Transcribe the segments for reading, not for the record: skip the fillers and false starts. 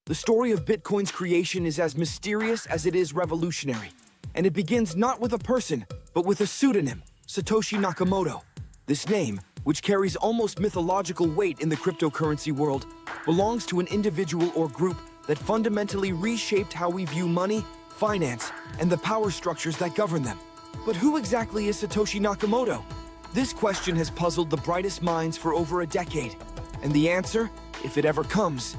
The story of Bitcoin's creation is as mysterious as it is revolutionary. And it begins not with a person, but with a pseudonym, Satoshi Nakamoto. This name, which carries almost mythological weight in the cryptocurrency world, belongs to an individual or group that fundamentally reshaped how we view money, finance, and the power structures that govern them. But who exactly is Satoshi Nakamoto? This question has puzzled the brightest minds for over a decade. And the answer, if it ever comes,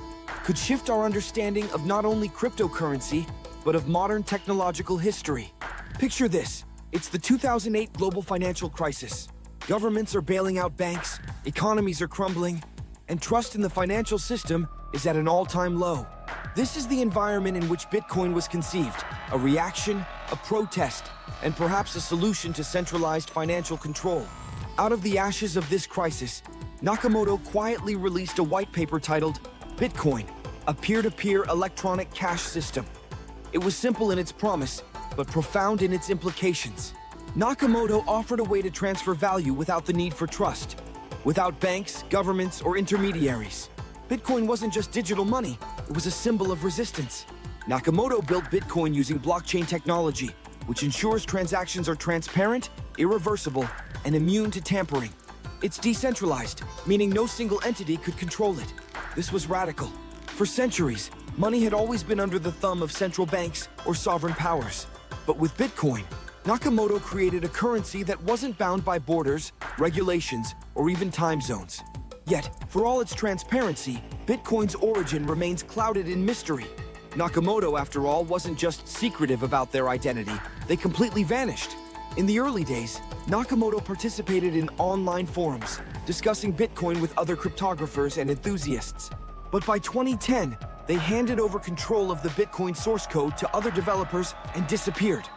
could shift our understanding of not only cryptocurrency, but of modern technological history. Picture this. It's the 2008 global financial crisis. Governments are bailing out banks, economies are crumbling, and trust in the financial system is at an all-time low. This is the environment in which Bitcoin was conceived, a reaction, a protest, and perhaps a solution to centralized financial control. Out of the ashes of this crisis, Nakamoto quietly released a white paper titled Bitcoin, a peer-to-peer electronic cash system. It was simple in its promise, but profound in its implications. Nakamoto offered a way to transfer value without the need for trust, without banks, governments, or intermediaries. Bitcoin wasn't just digital money, it was a symbol of resistance. Nakamoto built Bitcoin using blockchain technology, which ensures transactions are transparent, irreversible, and immune to tampering. It's decentralized, meaning no single entity could control it. This was radical. For centuries, money had always been under the thumb of central banks or sovereign powers. But with Bitcoin, Nakamoto created a currency that wasn't bound by borders, regulations, or even time zones. Yet, for all its transparency, Bitcoin's origin remains clouded in mystery. Nakamoto, after all, wasn't just secretive about their identity, they completely vanished. In the early days, Nakamoto participated in online forums, discussing Bitcoin with other cryptographers and enthusiasts. But by 2010, they handed over control of the Bitcoin source code to other developers and disappeared.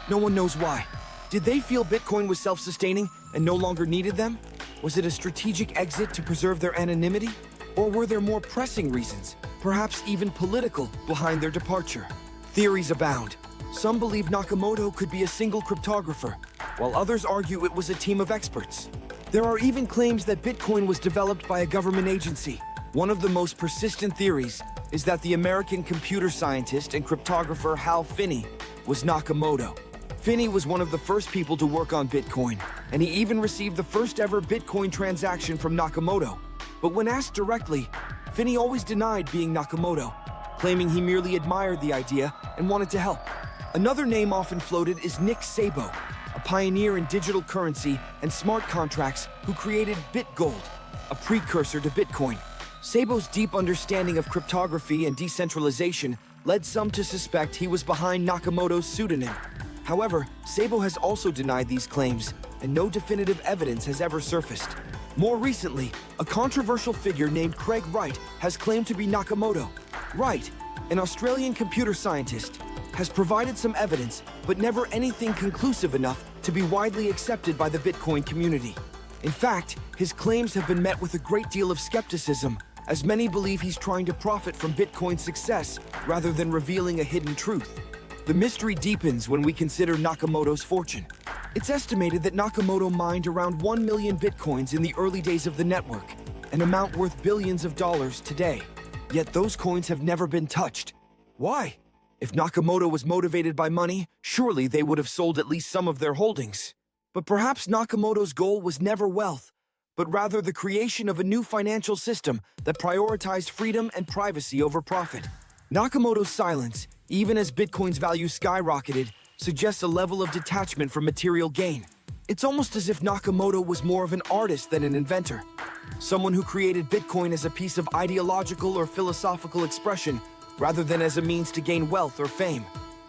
No one knows why. Did they feel Bitcoin was self-sustaining and no longer needed them? Was it a strategic exit to preserve their anonymity? Or were there more pressing reasons, perhaps even political, behind their departure? Theories abound. Some believe Nakamoto could be a single cryptographer, while others argue it was a team of experts. There are even claims that Bitcoin was developed by a government agency. One of the most persistent theories is that the American computer scientist and cryptographer Hal Finney was Nakamoto. Finney was one of the first people to work on Bitcoin, and he even received the first ever Bitcoin transaction from Nakamoto. But when asked directly, Finney always denied being Nakamoto, claiming he merely admired the idea and wanted to help. Another name often floated is Nick Szabo, a pioneer in digital currency and smart contracts who created BitGold, a precursor to Bitcoin. Szabo's deep understanding of cryptography and decentralization led some to suspect he was behind Nakamoto's pseudonym. However, Szabo has also denied these claims, and no definitive evidence has ever surfaced. More recently, a controversial figure named Craig Wright has claimed to be Nakamoto. Wright, an Australian computer scientist, has provided some evidence, but never anything conclusive enough to be widely accepted by the Bitcoin community. In fact, his claims have been met with a great deal of skepticism, as many believe he's trying to profit from Bitcoin's success rather than revealing a hidden truth. The mystery deepens when we consider Nakamoto's fortune. It's estimated that Nakamoto mined around 1 million Bitcoins in the early days of the network, an amount worth billions of dollars today. Yet those coins have never been touched. Why? If Nakamoto was motivated by money, surely they would have sold at least some of their holdings. But perhaps Nakamoto's goal was never wealth, but rather the creation of a new financial system that prioritized freedom and privacy over profit. Nakamoto's silence, even as Bitcoin's value skyrocketed, suggests a level of detachment from material gain. It's almost as if Nakamoto was more of an artist than an inventor, someone who created Bitcoin as a piece of ideological or philosophical expression rather than as a means to gain wealth or fame.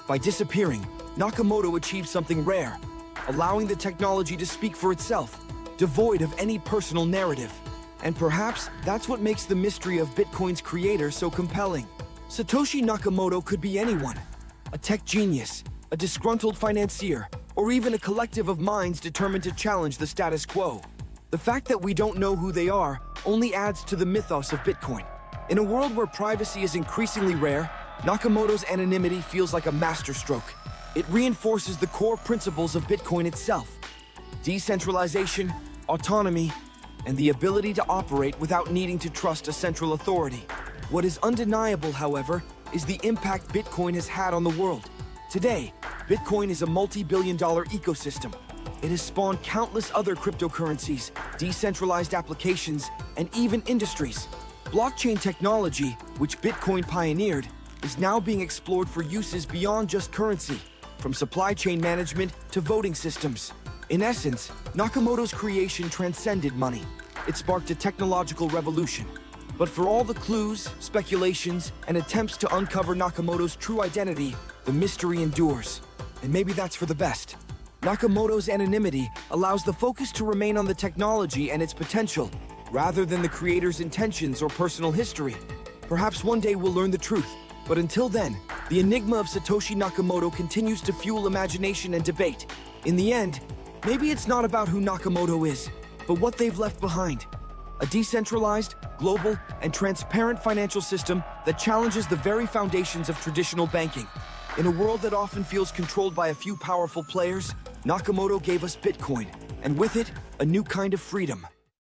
By disappearing, Nakamoto achieved something rare, allowing the technology to speak for itself, devoid of any personal narrative. And perhaps that's what makes the mystery of Bitcoin's creator so compelling. Satoshi Nakamoto could be anyone: a tech genius, a disgruntled financier, or even a collective of minds determined to challenge the status quo. The fact that we don't know who they are only adds to the mythos of Bitcoin. In a world where privacy is increasingly rare, Nakamoto's anonymity feels like a masterstroke. It reinforces the core principles of Bitcoin itself: decentralization, autonomy, and the ability to operate without needing to trust a central authority. What is undeniable, however, is the impact Bitcoin has had on the world. Today, Bitcoin is a multi-billion-dollar ecosystem. It has spawned countless other cryptocurrencies, decentralized applications, and even industries. Blockchain technology, which Bitcoin pioneered, is now being explored for uses beyond just currency, from supply chain management to voting systems. In essence, Nakamoto's creation transcended money. It sparked a technological revolution. But for all the clues, speculations, and attempts to uncover Nakamoto's true identity, the mystery endures. And maybe that's for the best. Nakamoto's anonymity allows the focus to remain on the technology and its potential, rather than the creator's intentions or personal history. Perhaps one day we'll learn the truth, but until then, the enigma of Satoshi Nakamoto continues to fuel imagination and debate. In the end, maybe it's not about who Nakamoto is, but what they've left behind. A decentralized, global, and transparent financial system that challenges the very foundations of traditional banking. In a world that often feels controlled by a few powerful players, Nakamoto gave us Bitcoin, and with it, a new kind of freedom.